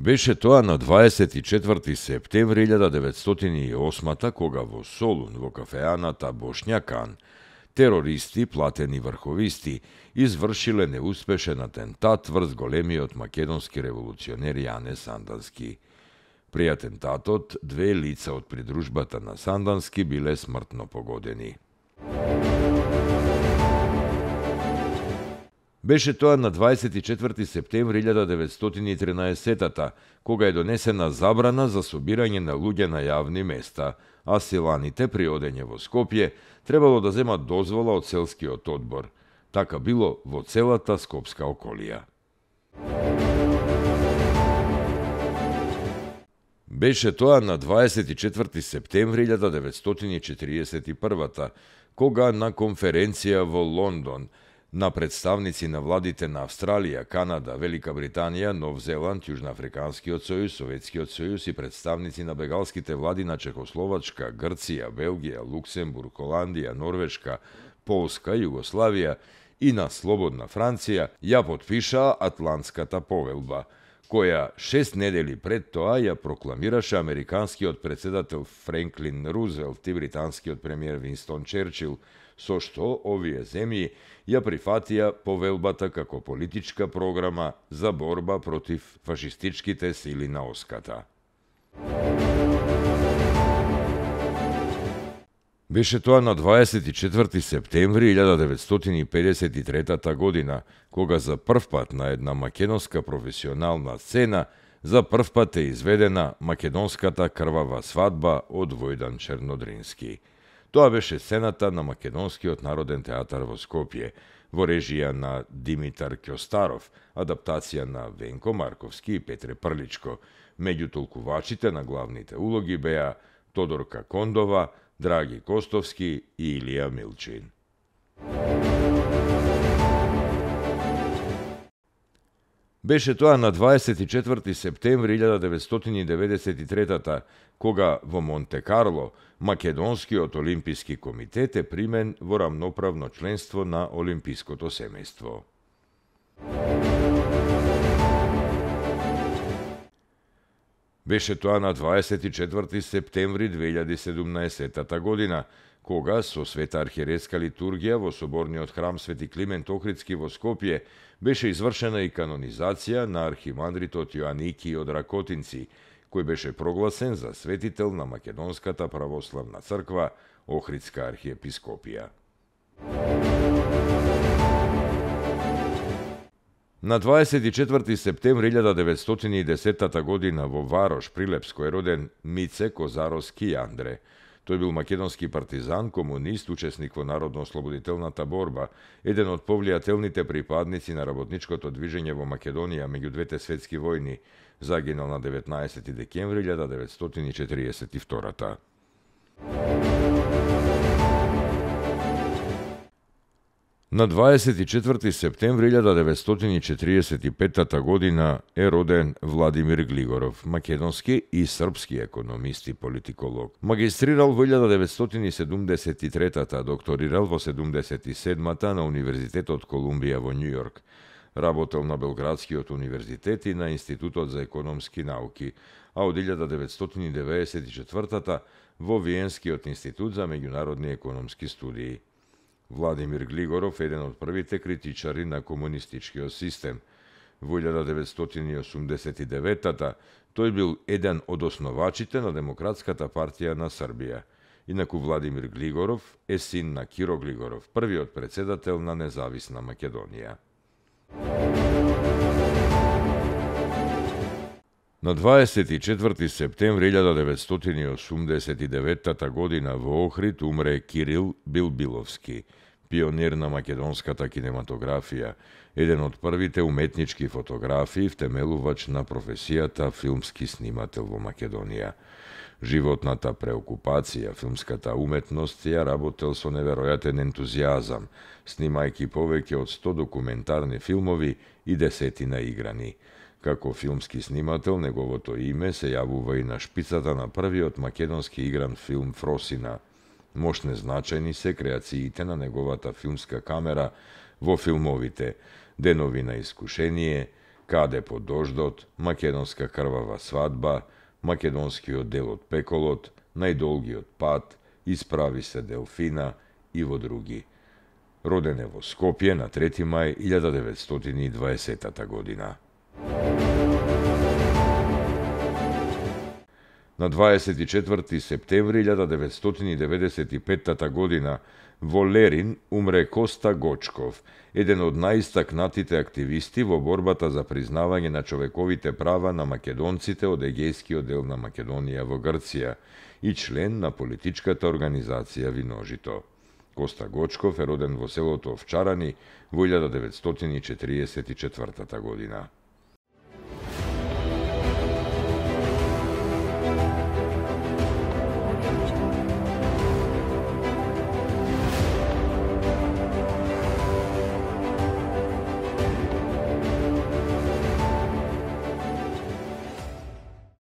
Беше тоа на 24 септември 1908 кога во Солун, во кафеаната Бошњакан, терористи, платени врховисти, извршиле неуспешен атентат врз големиот македонски револуционер Јане Сандански. При атентатот, две лица од придружбата на Сандански биле смртно погодени. Беше тоа на 24 септември 1913 кога е донесена забрана за собирање на луѓе на јавни места, а силаните при одење во Скопје требало да земат дозвола од селскиот одбор. Така било во целата скопска околија. Беше тоа на 24 септември 1941 кога на конференција во Лондон на представници на владите на Австралија, Канада, Велика Британија, Нов Зеланд, Јужноафриканскиот сојуз, Советскиот сојуз и представници на бегалските влади на Чехословачка, Грција, Белгија, Луксембург, Холандија, Норвешка, Полска, Југославија и на слободна Франција ја потпишаа Атлантската повелба, која 6 недели пред тоа ја прокламираше американскиот председател Френклин Рузвелт и британскиот премиер Винстон Черчил, со што овие земји ја прифатија повелбата како политичка програма за борба против фашистичките сили на оската. Беше тоа на 24 септември 1953 година, кога за прв пат на една македонска професионална сцена за прв пат е изведена македонската крвава свадба од Војдан Чернодрински. Тоа беше сцената на Македонскиот народен театар во Скопје, во режија на Димитар Кјостаров, адаптација на Венко Марковски и Петре Прличко. Меѓу толкувачите на главните улоги беа Тодорка Кондова, Драги Костовски и Илија Милчин. Беше тоа на 24 септември 1993 кога во Монте Карло Македонскиот олимписки комитет е примен во рамноправно членство на олимпиското семејство. Беше тоа на 24 септември 2017 година, кога со света архиерејска литургија во соборниот храм Свети Климент Охридски во Скопје беше извршена и канонизација на архимандритот Јоаники од Ракотинци, кој беше прогласен за светител на Македонската православна црква Охридска архиепископија. На 24 септември 1910 година во Варош, Прилепско, е роден Мице Козаровски Јандре. Тој бил македонски партизан, комунист, учесник во народно-ослободителната борба, еден од повлијателните припадници на работничкото движење во Македонија меѓу двете светски војни, загинал на 19 декември 1942. На 24 септември 1945 година е роден Владимир Глигоров, македонски и српски економист и политиколог. Магистрирал во 1973, докторирал во 77 на Универзитетот Колумбија во Њу Јорк. Работел на Белградскиот универзитет и на Институтот за економски науки, а од 1994 во Виенскиот институт за меѓународни економски студии. Владимир Глигоров е еден од првите критичари на комунистичкиот систем. Во 1989 тој бил еден од основачите на Демократската партија на Србија. Инаку Владимир Глигоров е син на Киро Глигоров, првиот председател на Независна Македонија. На 24 септември 1989 година во Охрид умре Кирил Билбиловски, пионер на македонската кинематографија, еден од првите уметнички фотографи и втемелувач на професијата филмски снимател во Македонија. Животната преокупација, филмската уметност ја работел со неверојатен ентузијазам, снимајќи повеќе од 100 документарни филмови и десетина играни. Како филмски снимател, неговото име се јавува и на шпицата на првиот македонски игран филм Фросина. Мошне значајни се креациите на неговата филмска камера во филмовите Денови на искушение, Каде под дождот, Македонска крвава свадба, Македонскиот дел од пеколот, Најдолгиот пат, Исправи се Делфина и во други. Роден е во Скопје на 3. мај 1920 година. На 24. септември 1995 година во Лерин умре Коста Гочков, еден од најистакнатите активисти во борбата за признавање на човековите права на македонците од егејскиот дел на Македонија во Грција и член на политичката организација Виножито. Коста Гочков е роден во селото Овчарани во 1944 година.